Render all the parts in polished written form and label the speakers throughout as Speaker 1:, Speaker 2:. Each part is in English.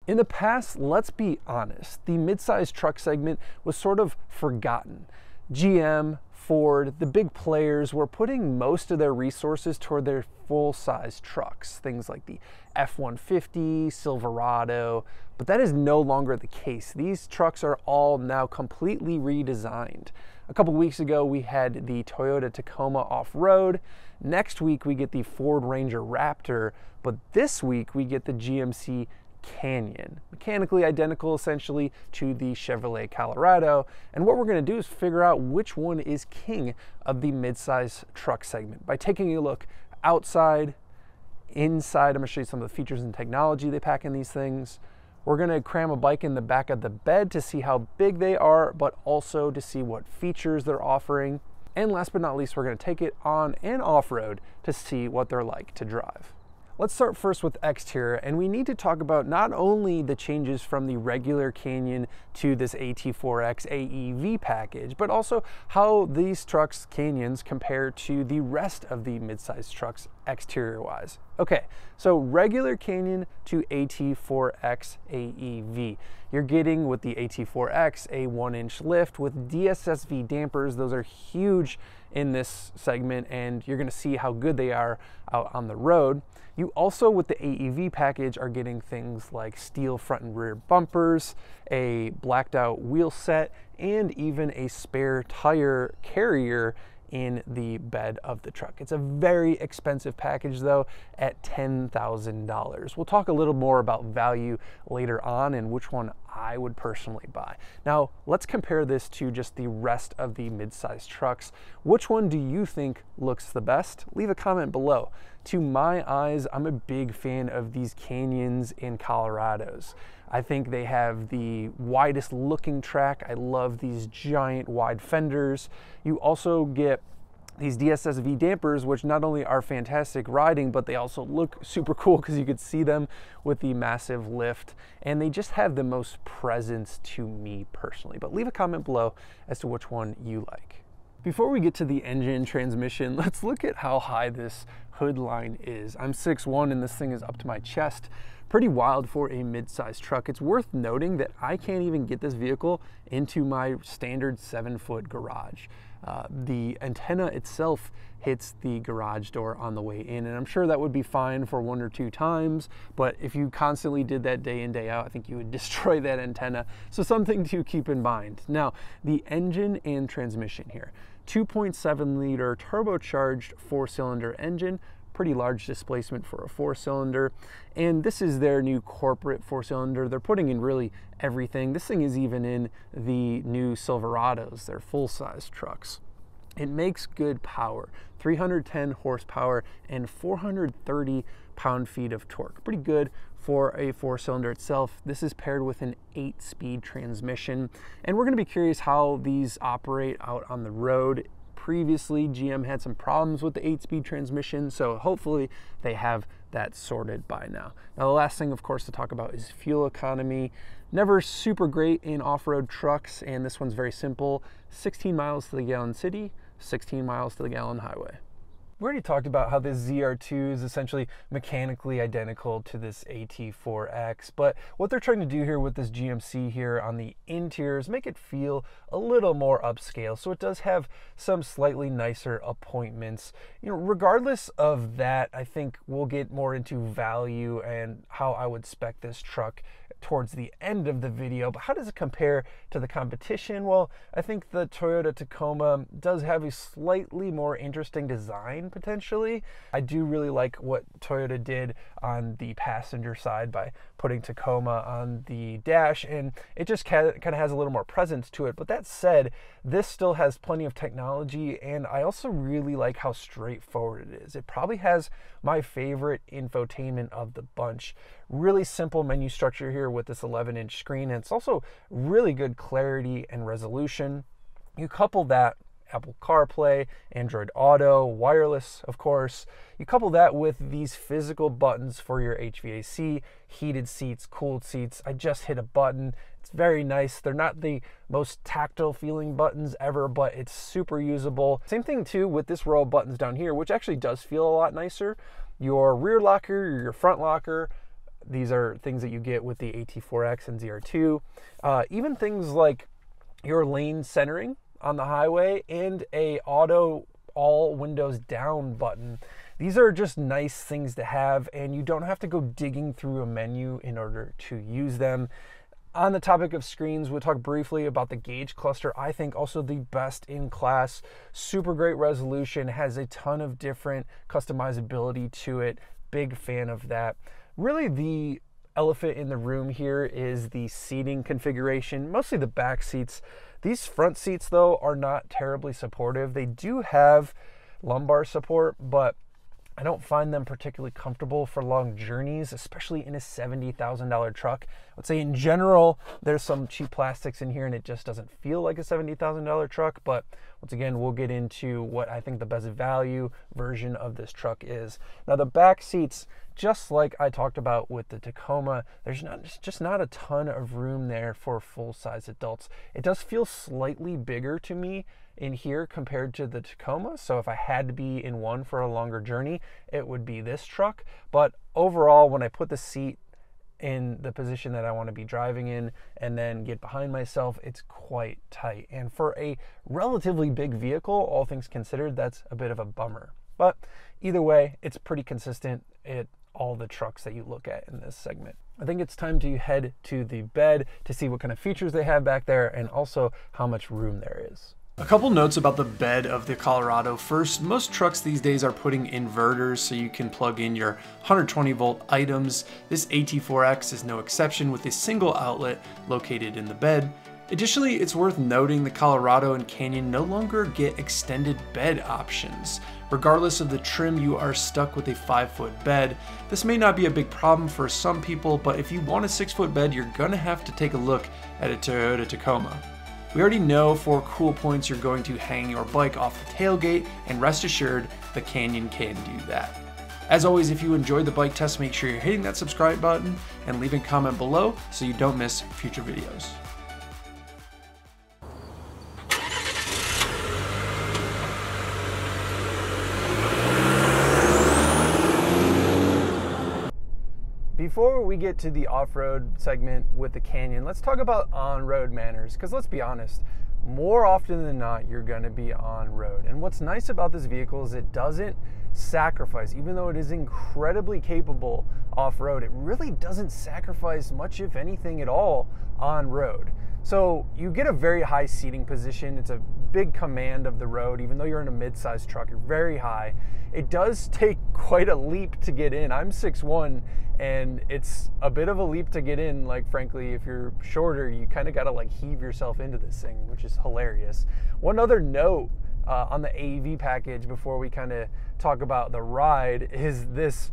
Speaker 1: In the past, let's be honest, the midsize truck segment was sort of forgotten. GM, Ford, the big players were putting most of their resources toward their full-size trucks, things like the F-150, Silverado, but that is no longer the case. These trucks are all now completely redesigned. A couple weeks ago, we had the Toyota Tacoma Offroad. Next week, we get the Ford Ranger Raptor, but this week, we get the GMC Canyon, mechanically identical essentially to the Chevrolet Colorado. And what we're going to do is figure out which one is king of the midsize truck segment by taking a look outside, inside. I'm going to show you some of the features and technology they pack in these things. We're going to cram a bike in the back of the bed to see how big they are, but also to see what features they're offering. And last but not least, we're going to take it on and off-road to see what they're like to drive. Let's start first with exterior, and we need to talk about not only the changes from the regular Canyon to this AT4X AEV package, but also how these trucks, Canyons, compare to the rest of the midsize trucks exterior-wise. Okay, so regular Canyon to AT4X AEV. You're getting with the AT4X a 1-inch lift with DSSV dampers. Those are huge in this segment, and you're gonna see how good they are out on the road. You also, with the AEV package, are getting things like steel front and rear bumpers, a blacked out wheel set, and even a spare tire carrier in the bed of the truck. It's a very expensive package though, at $10,000. We'll talk a little more about value later on and which one I would personally buy. Now, let's compare this to just the rest of the midsize trucks. Which one do you think looks the best? Leave a comment below. To my eyes, I'm a big fan of these Canyons and Colorados. I think they have the widest looking track. I love these giant wide fenders. You also get these DSSV dampers, which not only are fantastic riding, but they also look super cool because you could see them with the massive lift, and they just have the most presence to me personally. But leave a comment below as to which one you like. Before we get to the engine transmission, let's look at how high this hood line is. I'm 6'1" and this thing is up to my chest. Pretty wild for a mid-size truck. It's worth noting that I can't even get this vehicle into my standard 7-foot garage. The antenna itself hits the garage door on the way in, and I'm sure that would be fine for 1 or 2 times, but if you constantly did that day in, day out, I think you would destroy that antenna. So something to keep in mind. Now, the engine and transmission here. 2.7 liter turbocharged 4-cylinder engine, pretty large displacement for a 4-cylinder, and this is their new corporate 4-cylinder. They're putting in really everything. This thing is even in the new Silverados, their full-size trucks. It makes good power, 310 horsepower and 430 pound-feet of torque. Pretty good for a 4-cylinder itself. This is paired with an 8-speed transmission, and we're going to be curious how these operate out on the road. Previously, GM had some problems with the 8-speed transmission, so hopefully they have that sorted by now. Now, the last thing, of course, to talk about is fuel economy. Never super great in off-road trucks, and this one's very simple. 16 miles to the gallon city, 16 miles to the gallon highway. We already talked about how this ZR2 is essentially mechanically identical to this AT4X, but what they're trying to do here with this GMC here on the interior is make it feel a little more upscale. So it does have some slightly nicer appointments. You know, regardless of that, I think we'll get more into value and how I would spec this truck towards the end of the video. But how does it compare to the competition? Well, I think the Toyota Tacoma does have a slightly more interesting design potentially. I do really like what Toyota did on the passenger side by putting Tacoma on the dash, and it just kind of has a little more presence to it. But that said, this still has plenty of technology, and I also really like how straightforward it is. It probably has my favorite infotainment of the bunch. Really simple menu structure here with this 11-inch screen, and it's also really good clarity and resolution. You couple that Apple CarPlay, Android Auto, wireless, of course. You couple that with these physical buttons for your HVAC, heated seats, cooled seats. I just hit a button. It's very nice. They're not the most tactile feeling buttons ever, but it's super usable. Same thing too with this row of buttons down here, which actually does feel a lot nicer. Your rear locker, your front locker, These are things that you get with the AT4X and ZR2. Even things like your lane centering on the highway and a auto all windows down button. These are just nice things to have, and you don't have to go digging through a menu in order to use them. On the topic of screens, we'll talk briefly about the gauge cluster. I think also the best in class, super great resolution, has a ton of different customizability to it. Big fan of that. Really, the elephant in the room here is the seating configuration, mostly the back seats. These front seats, though, are not terribly supportive. They do have lumbar support, but I don't find them particularly comfortable for long journeys, especially in a $70,000 truck. I would say in general, there's some cheap plastics in here and it just doesn't feel like a $70,000 truck. But once again, we'll get into what I think the best value version of this truck is. Now the back seats, just like I talked about with the Tacoma, there's just not a ton of room there for full-size adults. It does feel slightly bigger to me in here compared to the Tacoma. So if I had to be in one for a longer journey, it would be this truck. But overall, when I put the seat in the position that I want to be driving in and then get behind myself, it's quite tight. And for a relatively big vehicle, all things considered, that's a bit of a bummer. But either way, it's pretty consistent at all the trucks that you look at in this segment. I think it's time to head to the bed to see what kind of features they have back there and also how much room there is. A couple notes about the bed of the Colorado. First, most trucks these days are putting inverters so you can plug in your 120 volt items. This AT4X is no exception with a single outlet located in the bed. Additionally, it's worth noting the Colorado and Canyon no longer get extended bed options. Regardless of the trim, you are stuck with a 5-foot bed. This may not be a big problem for some people, but if you want a 6-foot bed, you're gonna have to take a look at a Toyota Tacoma. We already know for cool points you're going to hang your bike off the tailgate, and rest assured the Canyon can do that. As always, if you enjoyed the bike test, make sure you're hitting that subscribe button and leaving a comment below so you don't miss future videos. Before we get to the off-road segment with the Canyon, let's talk about on-road manners, because let's be honest, more often than not, you're going to be on-road. And what's nice about this vehicle is it doesn't sacrifice, even though it is incredibly capable off-road, it really doesn't sacrifice much, if anything at all, on-road. So you get a very high seating position. It's a big command of the road. Even though you're in a mid-size truck, you're very high. It does take quite a leap to get in. I'm 6'1", and it's a bit of a leap to get in. Like, frankly, if you're shorter, you kind of got to like heave yourself into this thing, which is hilarious. One other note on the AEV package before we kind of talk about the ride is this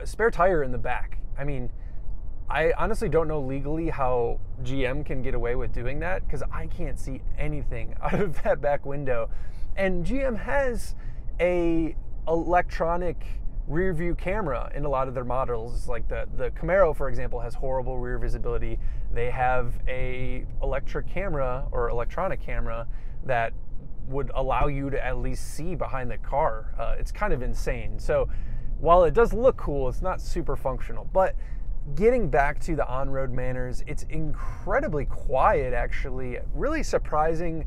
Speaker 1: spare tire in the back. I mean, I honestly don't know legally how GM can get away with doing that, because I can't see anything out of that back window. And GM has a electronic rear view camera in a lot of their models. Like the Camaro, for example, has horrible rear visibility. They have a electric camera or electronic camera that would allow you to at least see behind the car. It's kind of insane. So while it does look cool, it's not super functional. But getting back to the on-road manners, it's incredibly quiet, actually. Really surprisingly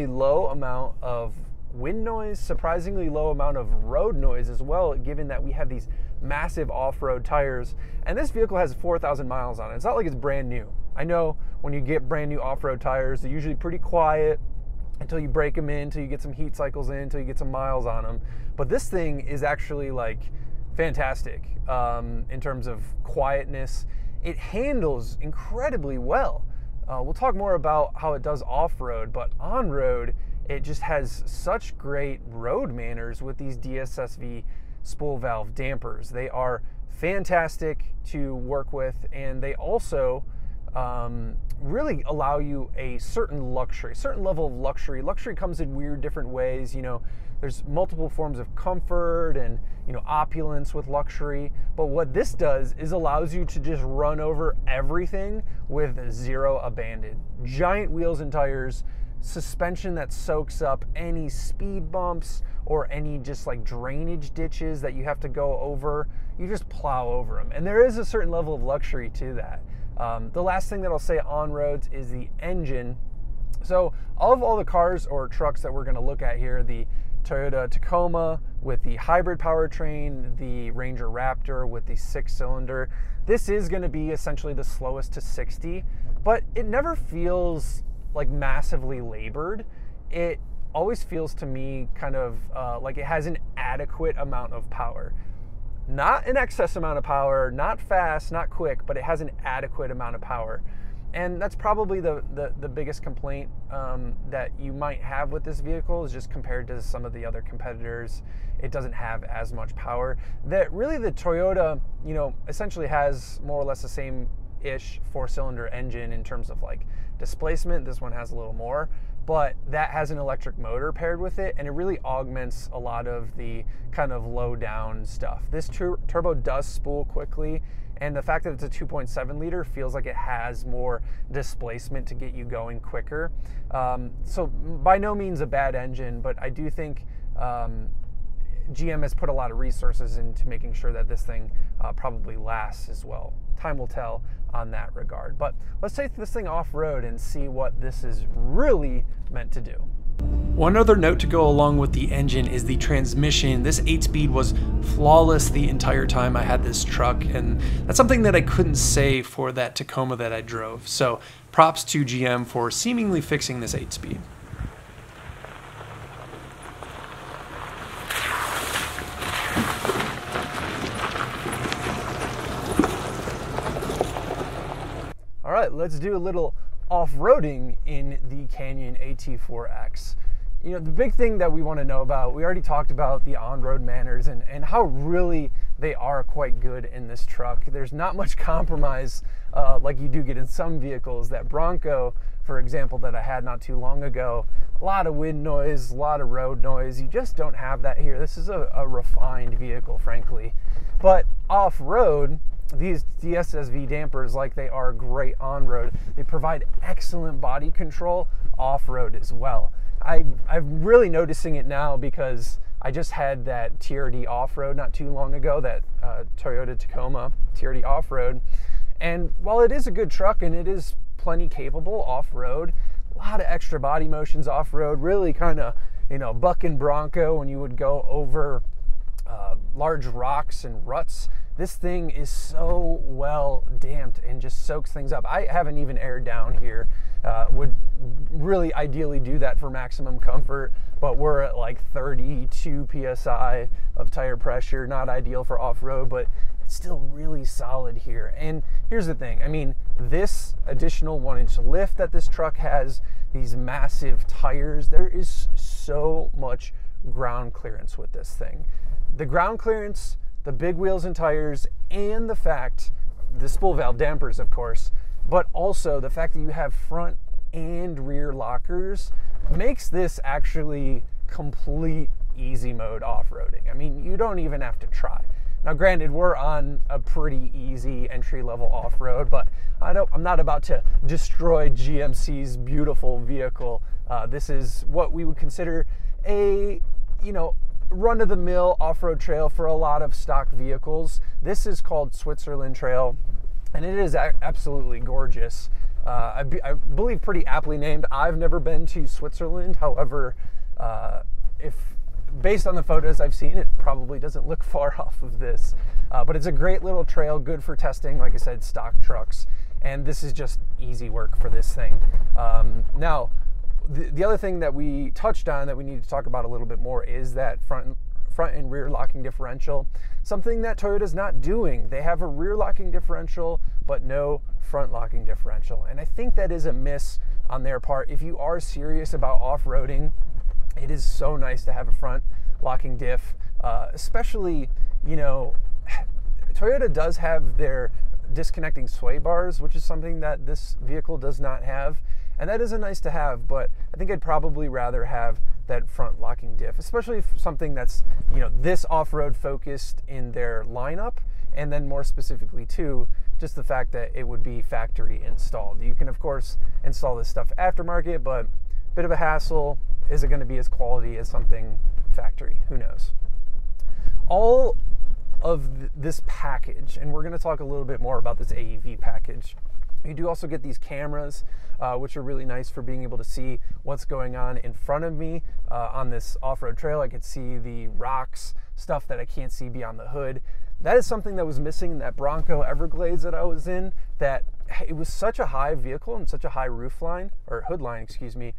Speaker 1: low amount of wind noise, surprisingly low amount of road noise as well, given that we have these massive off-road tires. And this vehicle has 4,000 miles on it. It's not like it's brand new. I know when you get brand new off-road tires, they're usually pretty quiet until you break them in, until you get some heat cycles in, until you get some miles on them. But this thing is actually like fantastic in terms of quietness. It handles incredibly well. We'll talk more about how it does off-road, but on-road, it just has such great road manners with these DSSV spool valve dampers. They are fantastic to work with, and they also really allow you a certain level of luxury. Luxury comes in weird different ways. You know, there's multiple forms of comfort and, you know, opulence with luxury. But what this does is allows you to just run over everything with zero abandon. Giant wheels and tires, suspension that soaks up any speed bumps or any just like drainage ditches that you have to go over. You just plow over them. And there is a certain level of luxury to that. The last thing that I'll say on roads is the engine. So all the cars or trucks that we're going to look at here, the Toyota Tacoma with the hybrid powertrain, the Ranger Raptor with the 6-cylinder, this is going to be essentially the slowest to 60, but it never feels like massively labored. It always feels to me kind of like it has an adequate amount of power. Not an excess amount of power, not fast, not quick, but it has an adequate amount of power. And that's probably the biggest complaint that you might have with this vehicle, is just compared to some of the other competitors, it doesn't have as much power. That really the Toyota, you know, essentially has more or less the same-ish 4-cylinder engine in terms of like displacement. This one has a little more, but that has an electric motor paired with it, and it really augments a lot of the kind of low down stuff. This turbo does spool quickly, and the fact that it's a 2.7 liter feels like it has more displacement to get you going quicker. So by no means a bad engine, but I do think GM has put a lot of resources into making sure that this thing probably lasts as well. Time will tell on that regard. But let's take this thing off-road and see what this is really meant to do. One other note to go along with the engine is the transmission. This 8-speed was flawless the entire time I had this truck, and that's something that I couldn't say for that Tacoma that I drove. So props to GM for seemingly fixing this 8-speed. All right, let's do a little off-roading in the Canyon AT4X. You know, the big thing that we want to know about, we already talked about the on-road manners and how really they are quite good in this truck. There's not much compromise like you do get in some vehicles. That Bronco, for example, that I had not too long ago, a lot of wind noise, a lot of road noise. You just don't have that here. This is a refined vehicle, frankly. But off-road, these DSSV dampers, like they are great on-road, they provide excellent body control off-road as well. I'm really noticing it now because I just had that TRD off-road not too long ago, that Toyota Tacoma TRD off-road. And while it is a good truck and it is plenty capable off-road, a lot of extra body motions off-road, really kind of, you know, bucking Bronco when you would go over large rocks and ruts. This thing is so well damped and just soaks things up. I haven't even aired down here. Would really ideally do that for maximum comfort, but we're at like 32 PSI of tire pressure. Not ideal for off-road, but it's still really solid here. And here's the thing, I mean, this additional 1-inch lift that this truck has, these massive tires, there is so much ground clearance with this thing. The ground clearance, the big wheels and tires, and the fact, the spool valve dampers, of course, but also the fact that you have front and rear lockers makes this actually complete easy mode off-roading. I mean, you don't even have to try. Now, granted, we're on a pretty easy entry-level off-road, but I'm not about to destroy GMC's beautiful vehicle. This is what we would consider a, you know, run-of-the-mill off-road trail for a lot of stock vehicles. This is called Switzerland Trail, and it is absolutely gorgeous. I believe pretty aptly named. I've never been to Switzerland. However, if based on the photos I've seen, it probably doesn't look far off of this. But it's a great little trail, good for testing, like I said, stock trucks. And this is just easy work for this thing. Now, the other thing that we touched on that we need to talk about a little bit more is that front and rear locking differential, something that Toyota's not doing. They have a rear locking differential, but no front locking differential. And I think that is a miss on their part. If you are serious about off-roading, it is so nice to have a front locking diff, especially, you know, Toyota does have their disconnecting sway bars, which is something that this vehicle does not have. And that is a nice to have, but I think I'd probably rather have that front locking diff, especially if something that's, you know, this off-road focused in their lineup, and then more specifically too, just the fact that it would be factory installed. You can of course install this stuff aftermarket, but bit of a hassle. Is it going to be as quality as something factory? Who knows? All of this package, and we're going to talk a little bit more about this AEV package. You do also get these cameras, which are really nice for being able to see what's going on in front of me on this off-road trail. I could see the rocks, stuff that I can't see beyond the hood. That is something that was missing in that Bronco Everglades that I was in, that it was such a high vehicle and such a high roof line, or hood line, excuse me.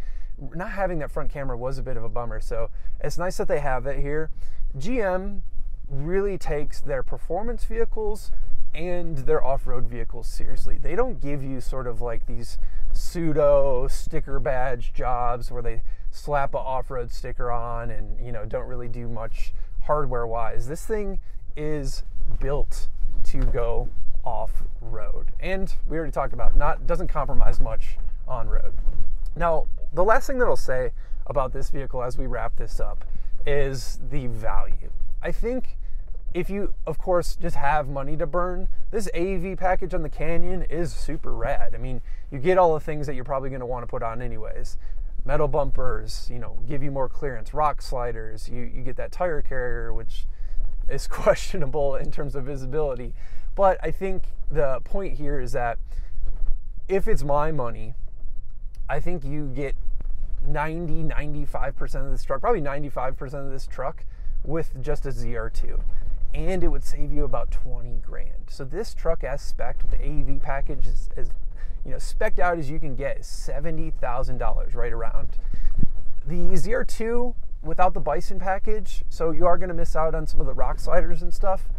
Speaker 1: Not having that front camera was a bit of a bummer, so it's nice that they have it here. GM really takes their performance vehicles and their off-road vehicles seriously. They don't give you sort of like these pseudo sticker badge jobs where they slap an off-road sticker on and, you know, don't really do much hardware-wise. This thing is built to go off-road, and we already talked about doesn't compromise much on-road. Now, the last thing that I'll say about this vehicle as we wrap this up is the value. I think if you, of course, just have money to burn, this AEV package on the Canyon is super rad. I mean, you get all the things that you're probably going to want to put on anyways. Metal bumpers, you know, give you more clearance, rock sliders, you get that tire carrier, which is questionable in terms of visibility. But I think the point here is that if it's my money, I think you get 95% of this truck, probably 95% of this truck with just a ZR2. And it would save you about 20 grand. So this truck as spec'd with the AEV package is you know, spec'd out as you can get, is $70,000 right around. The ZR2 without the Bison package, so you are gonna miss out on some of the rock sliders and stuff,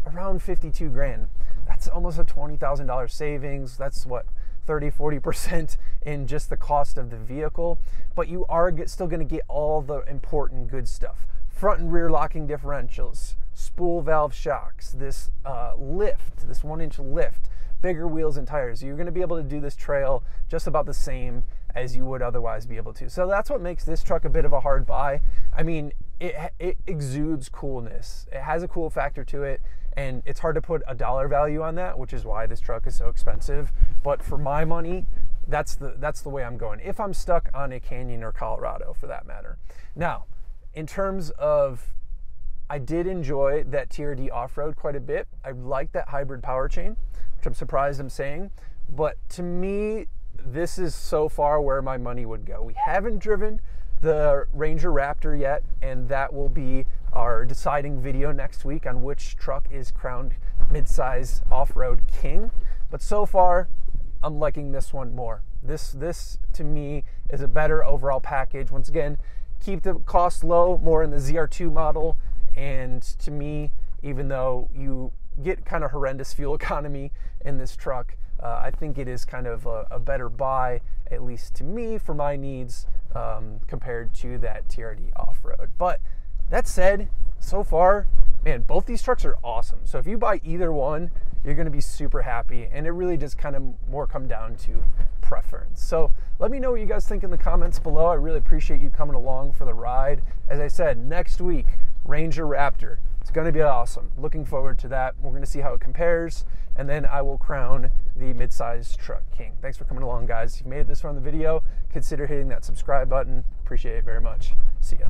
Speaker 1: around 52 grand. That's almost a $20,000 savings. That's what, 30-40% in just the cost of the vehicle, but you are still going to get all the important good stuff. Front and rear locking differentials, spool valve shocks, this lift, this 1-inch lift, bigger wheels and tires. You're going to be able to do this trail just about the same as you would otherwise be able to. So that's what makes this truck a bit of a hard buy. I mean, it exudes coolness. It has a cool factor to it, and it's hard to put a dollar value on that, which is why this truck is so expensive. But for my money, that's the way I'm going, if I'm stuck on a Canyon or Colorado for that matter. Now, in terms of, I did enjoy that TRD off-road quite a bit. I like that hybrid power chain, which I'm surprised I'm saying. But to me, this is so far where my money would go. We haven't driven the Ranger Raptor yet, and that will be our deciding video next week on which truck is crowned midsize off-road king. But so far, I'm liking this one more. This to me is a better overall package. Once again, keep the cost low, more in the ZR2 model. And to me, even though you get kind of horrendous fuel economy in this truck, I think it is kind of a better buy, at least to me, for my needs, compared to that TRD off-road. But that said, so far, man, both these trucks are awesome. So if you buy either one, you're going to be super happy, and it really does kind of more come down to preference. So let me know what you guys think in the comments below. I really appreciate you coming along for the ride. As I said, next week, Ranger Raptor. It's going to be awesome. Looking forward to that. We're going to see how it compares, and then I will crown the midsize truck king. Thanks for coming along, guys. If you made it this far in the video, consider hitting that subscribe button. Appreciate it very much. See ya.